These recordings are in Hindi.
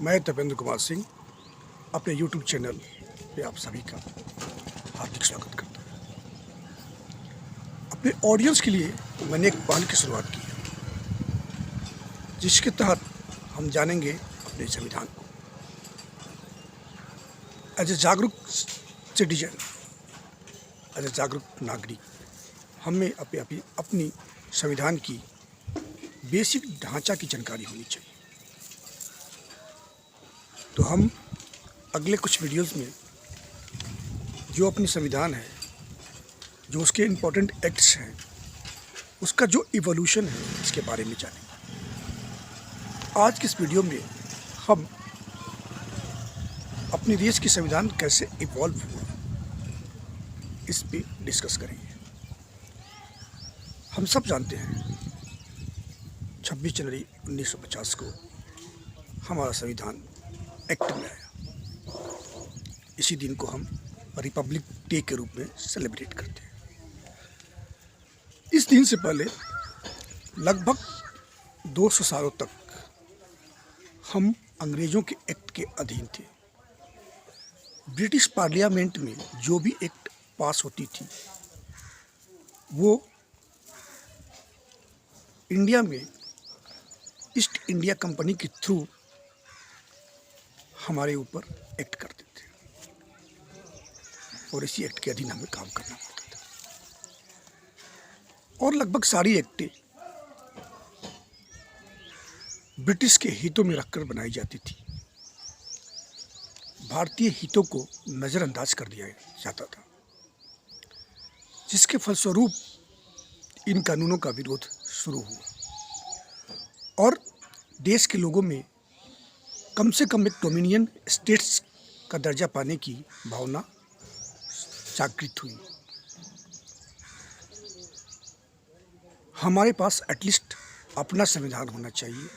मैं तपेंद्र कुमार सिंह अपने YouTube चैनल पे आप सभी का हार्दिक स्वागत करता हूँ। अपने ऑडियंस के लिए मैंने एक पहल की शुरुआत की है, जिसके तहत हम जानेंगे अपने संविधान को। एज ए जागरूक सिटीजन, एज ए जागरूक नागरिक, हमें अपनी संविधान की बेसिक ढांचा की जानकारी होनी चाहिए। तो हम अगले कुछ वीडियोस में जो अपनी संविधान है, जो उसके इम्पोर्टेंट एक्ट्स हैं, उसका जो इवोल्यूशन है, इसके बारे में जानेंगे। आज की इस वीडियो में हम अपनी देश की संविधान कैसे इवॉल्व हुआ, इस पे डिस्कस करेंगे। हम सब जानते हैं 26 जनवरी 1950 को हमारा संविधान एक्ट में आया। इसी दिन को हम रिपब्लिक डे के रूप में सेलिब्रेट करते हैं। इस दिन से पहले लगभग 200 सालों तक हम अंग्रेज़ों के एक्ट के अधीन थे। ब्रिटिश पार्लियामेंट में जो भी एक्ट पास होती थी, वो इंडिया में ईस्ट इंडिया कंपनी के थ्रू हमारे ऊपर एक्ट करते थे और इसी एक्ट के अधीन हमें काम करना पड़ता था। और लगभग सारी एक्टें ब्रिटिश के हितों में रखकर बनाई जाती थी। भारतीय हितों को नज़रअंदाज कर दिया जाता था, जिसके फलस्वरूप इन कानूनों का विरोध शुरू हुआ और देश के लोगों में कम से कम एक डोमिनियन स्टेट्स का दर्जा पाने की भावना जागृत हुई। हमारे पास एटलीस्ट अपना संविधान होना चाहिए,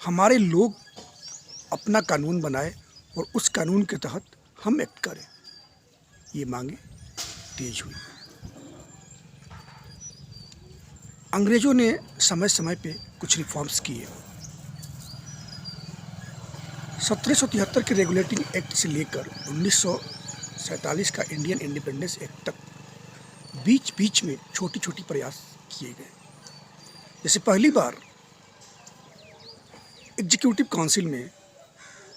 हमारे लोग अपना कानून बनाए और उस कानून के तहत हम एक्ट करें, ये मांगे तेज हुई। अंग्रेज़ों ने समय समय पे कुछ रिफॉर्म्स किए। 1773 के रेगुलेटिंग एक्ट से लेकर 1947 का इंडियन इंडिपेंडेंस एक्ट तक बीच बीच में छोटी छोटी प्रयास किए गए। जैसे पहली बार एग्जीक्यूटिव काउंसिल में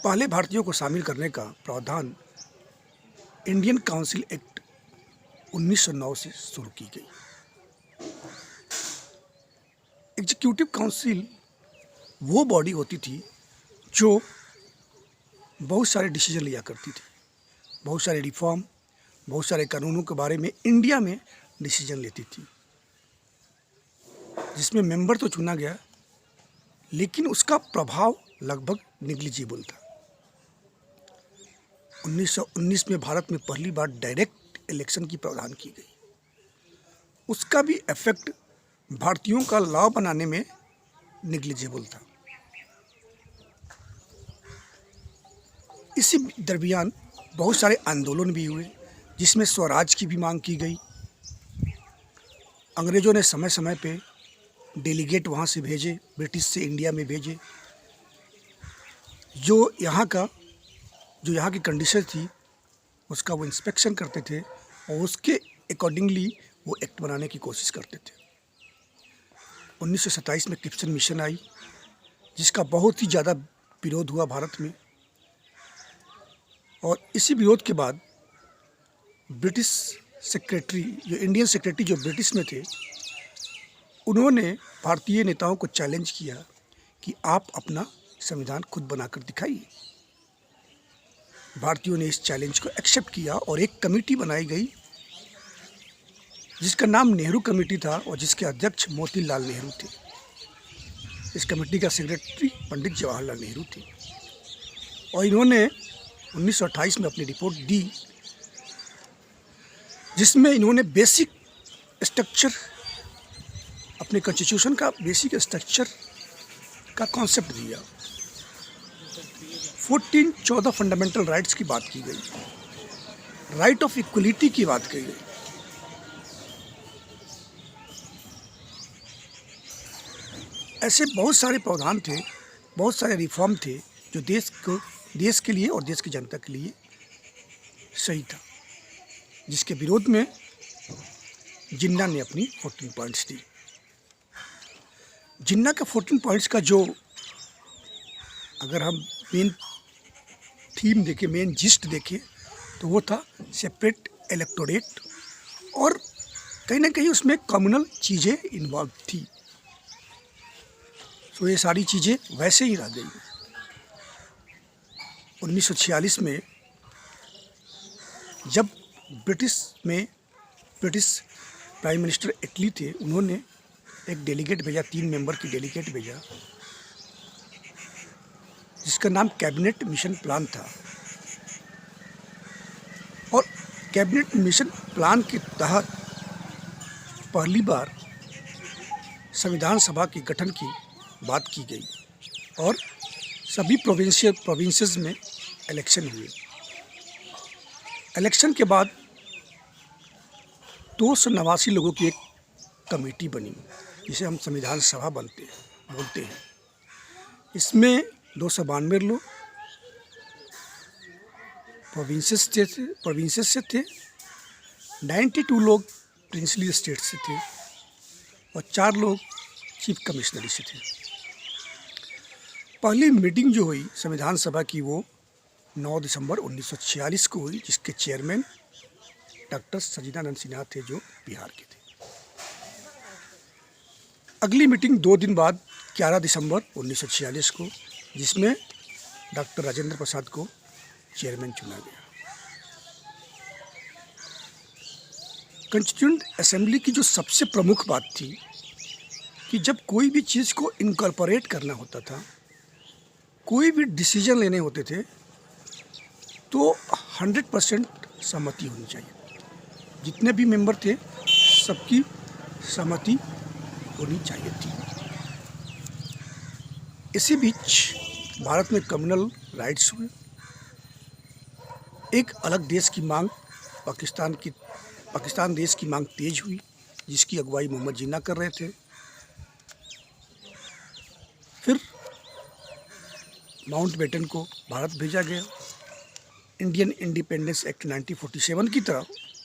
पहले भारतीयों को शामिल करने का प्रावधान इंडियन काउंसिल एक्ट 1909 से शुरू की गई। एग्जीक्यूटिव काउंसिल वो बॉडी होती थी जो बहुत सारे डिसीजन लिया करती थी, बहुत सारे रिफॉर्म, बहुत सारे कानूनों के बारे में इंडिया में डिसीजन लेती थी, जिसमें मेंबर तो चुना गया, लेकिन उसका प्रभाव लगभग निग्लिजिबल था। 1919 में भारत में पहली बार डायरेक्ट इलेक्शन की प्रावधान की गई। उसका भी इफेक्ट भारतीयों का लॉ बनाने में निग्लिजिबल था। इसी दरमियान बहुत सारे आंदोलन भी हुए, जिसमें स्वराज की भी मांग की गई। अंग्रेज़ों ने समय समय पे डेलीगेट वहाँ से भेजे, ब्रिटिश से इंडिया में भेजे, जो यहाँ की कंडीशन थी उसका वो इंस्पेक्शन करते थे और उसके अकॉर्डिंगली वो एक्ट बनाने की कोशिश करते थे। 1927 में क्रिप्सन मिशन आई, जिसका बहुत ही ज़्यादा विरोध हुआ भारत में। और इसी विरोध के बाद ब्रिटिश सेक्रेटरी, जो इंडियन सेक्रेटरी जो ब्रिटिश में थे, उन्होंने भारतीय नेताओं को चैलेंज किया कि आप अपना संविधान खुद बनाकर दिखाइए। भारतीयों ने इस चैलेंज को एक्सेप्ट किया और एक कमेटी बनाई गई, जिसका नाम नेहरू कमेटी था और जिसके अध्यक्ष मोतीलाल नेहरू थे। इस कमेटी का सेक्रेटरी पंडित जवाहरलाल नेहरू थे और इन्होंने 1928 में अपनी रिपोर्ट दी, जिसमें इन्होंने बेसिक स्ट्रक्चर, अपने कॉन्स्टिट्यूशन का बेसिक स्ट्रक्चर का कॉन्सेप्ट दिया। 14 फंडामेंटल राइट्स की बात की गई, राइट ऑफ इक्वलिटी की बात की गई। ऐसे बहुत सारे प्रावधान थे, बहुत सारे रिफॉर्म थे जो देश के लिए और देश की जनता के लिए सही था, जिसके विरोध में जिन्ना ने अपनी 14 पॉइंट्स दी। जिन्ना का 14 पॉइंट्स का जो अगर हम मेन थीम देखें, मेन जिस्ट देखें, तो वो था सेपरेट इलेक्टोरेट, और कहीं ना कहीं उसमें कम्युनल चीज़ें इन्वॉल्व थी। तो ये सारी चीज़ें वैसे ही रह गई। 1946 में जब ब्रिटिश प्राइम मिनिस्टर इटली थे, उन्होंने एक डेलीगेट भेजा, 3 मेंबर की डेलीगेट भेजा, जिसका नाम कैबिनेट मिशन प्लान था। और कैबिनेट मिशन प्लान के तहत पहली बार संविधान सभा के गठन की बात की गई और सभी प्रोविंसेस में इलेक्शन हुए। इलेक्शन के बाद 289 लोगों की एक कमेटी बनी, जिसे हम संविधान सभा बोलते हैं। इसमें 292 लोग प्रोविंसेस से थे, 92 लोग प्रिंसली स्टेट से थे और 4 लोग चीफ कमिश्नरी से थे। पहली मीटिंग जो हुई संविधान सभा की, वो 9 दिसंबर 1946 को हुई, जिसके चेयरमैन डॉक्टर सच्चिदानंद सिन्हा थे, जो बिहार के थे। अगली मीटिंग 2 दिन बाद 11 दिसंबर 1946 को, जिसमें डॉक्टर राजेंद्र प्रसाद को चेयरमैन चुना गया। कॉन्स्टिट्यूएंट असेंबली की जो सबसे प्रमुख बात थी कि जब कोई भी चीज़ को इनकॉर्पोरेट करना होता था, कोई भी डिसीजन लेने होते थे, तो 100% सहमति होनी चाहिए। जितने भी मेंबर थे, सबकी सहमति होनी चाहिए थी। इसी बीच भारत में कम्युनल राइट्स हुए। एक अलग देश की मांग, पाकिस्तान देश की मांग तेज हुई, जिसकी अगुवाई मोहम्मद जिन्ना कर रहे थे। फिर माउंटबेटन को भारत भेजा गया। इंडियन इंडिपेंडेंस एक्ट 1947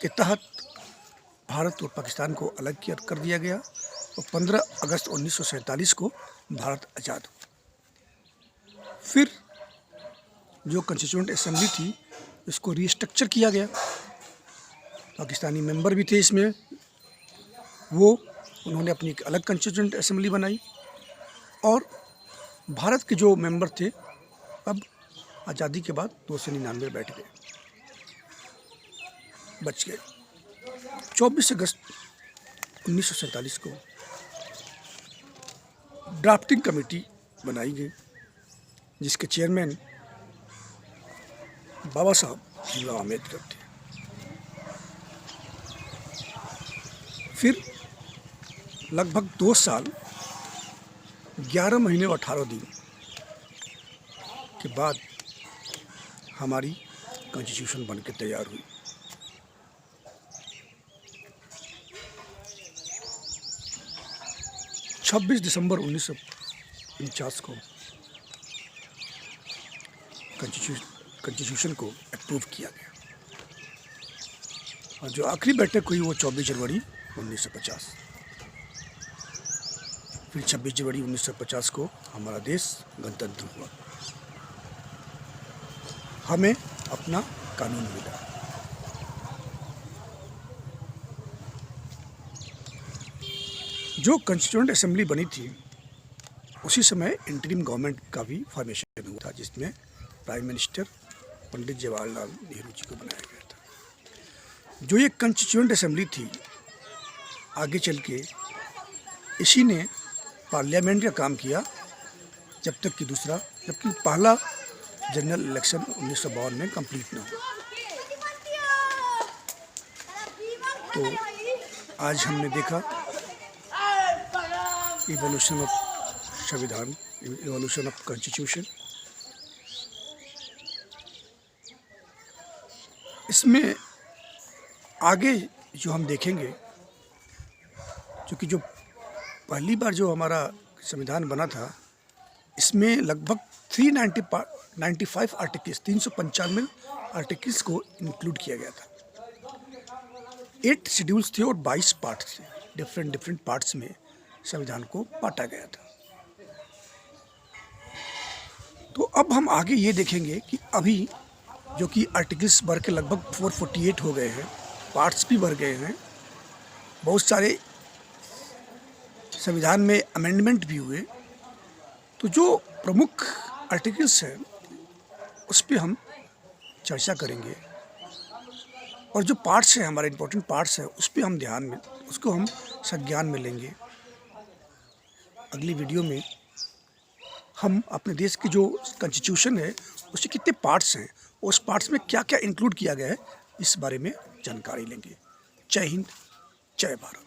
के तहत भारत और पाकिस्तान को अलग कर दिया गया और 15 अगस्त 1947 को भारत आज़ाद हुआ। फिर जो कॉन्स्टिट्यूएंट असेंबली थी, इसको रीस्ट्रक्चर किया गया। पाकिस्तानी मेंबर भी थे इसमें, उन्होंने अपनी एक अलग कॉन्स्टिट्यूएंट असेंबली बनाई और भारत के जो मेंबर थे, अब आज़ादी के बाद 299 बैठ गए, बच गए। 24 अगस्त 1947 को ड्राफ्टिंग कमेटी बनाई गई, जिसके चेयरमैन बाबा साहब भीमराव अम्बेडकर थे। फिर लगभग 2 साल 11 महीने और 18 दिन के बाद हमारी कॉन्स्टिट्यूशन बनकर तैयार हुई। छब्बीस दिसंबर 1949 को कॉन्स्टिट्यूशन को अप्रूव किया गया और जो आखिरी बैठक हुई वो 24 जनवरी 1950। फिर 26 जनवरी 1950 को हमारा देश गणतंत्र हुआ, हमें अपना कानून मिला। जो कॉन्स्टिट्यूएंट असेंबली बनी थी, उसी समय इंटरिम गवर्नमेंट का भी फॉर्मेशन हुआ था, जिसमें प्राइम मिनिस्टर पंडित जवाहरलाल नेहरू जी को बनाया गया था। जो ये कॉन्स्टिट्यूएंट असेंबली थी, आगे चल के इसी ने पार्लियामेंट का काम किया, जबकि पहला जनरल इलेक्शन 1952 में कंप्लीट न हुआ। तो आज हमने देखा इवोल्यूशन ऑफ संविधान, इवोल्यूशन ऑफ कॉन्स्टिट्यूशन। इसमें आगे जो हम देखेंगे, क्योंकि जो पहली बार जो हमारा संविधान बना था, इसमें लगभग 395 आर्टिकल्स 395 आर्टिकल्स को इंक्लूड किया गया था। 8 शेड्यूल्स थे और 22 पार्ट थे। डिफरेंट पार्ट्स में संविधान को बांटा गया था। तो अब हम आगे ये देखेंगे कि अभी जो कि आर्टिकल्स बढ़ के लगभग 448 हो गए हैं, पार्ट्स भी बढ़ गए हैं, बहुत सारे संविधान में अमेंडमेंट भी हुए। तो जो प्रमुख आर्टिकल्स हैं उस पर हम चर्चा करेंगे और जो पार्ट्स हैं, हमारे इम्पोर्टेंट पार्ट्स हैं, उस पर हम ध्यान में उसको हम संज्ञान में लेंगे। अगली वीडियो में हम अपने देश की जो कॉन्स्टिट्यूशन है उसके कितने पार्ट्स हैं, उस पार्ट्स में क्या क्या इंक्लूड किया गया है, इस बारे में जानकारी लेंगे। जय हिंद, जय भारत।